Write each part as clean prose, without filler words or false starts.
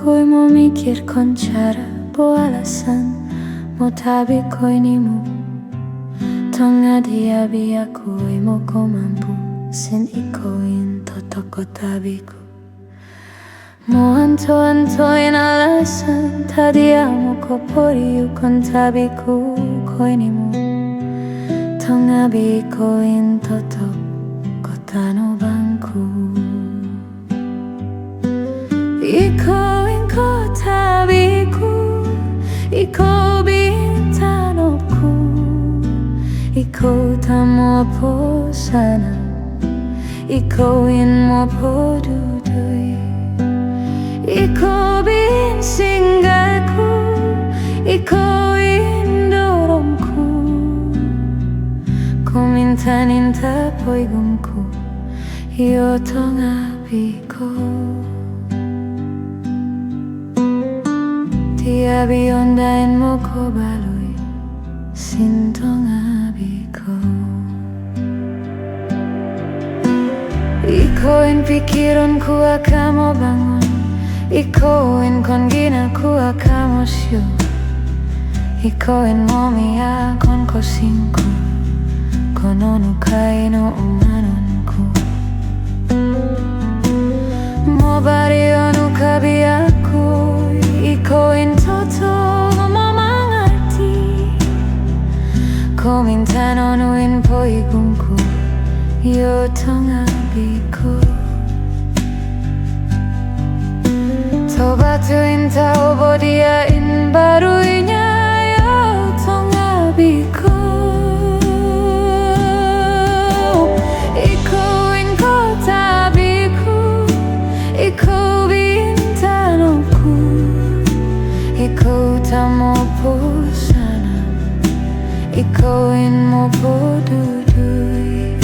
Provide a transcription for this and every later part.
Ko'y memikir koncara bo alasan mo tabi ko'y ni mo Tonga dia biya ko'y mo ko mampu Sin iko'y totoko tabi ko Mo anto-anto'y alasan Tadia mo ko poriu kon tabi ko ko'y ni mo Tonga bi ko'y totoko tano bangku Iko'y ko tabi ko Iko bintang opku Iko tamo po sana Iko in mo po dudoy Iko bin singgalku Iko in dorongku Ko minta-minta po igungku Iyo tongabiko Tiabi ondain mo ko baloy Sintong abiko Iko'in pikiranku akan mo bangun Iko'in kon ginalku akan mo siyo Iko'in mo miyakon ko singko Kono no kaino umanonku Mo barrio no kabiyaku Iko'y totoo mo mengerti Ko minta nonuin po igungku Yo tongabiko Tobatuin tao bodiain baruinya Yo tongabiko Iko'y ko tabiku Iko bintanoku Iko tamo po sana Iko'in mo po dudoy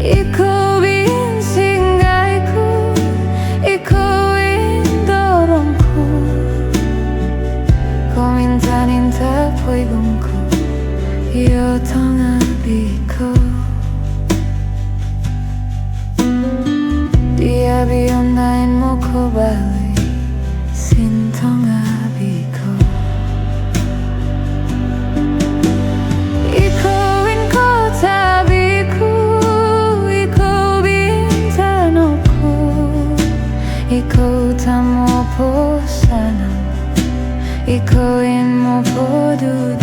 Iko bin singgayku Iko'in dorongku Ko minta-minta po igungku Iyo tongabiko Dia biondain mo ko baloy Sintong abiko Iko'in ko tabiku Iko bintang opku Iko tamo po sana Iko'in mo po dudoy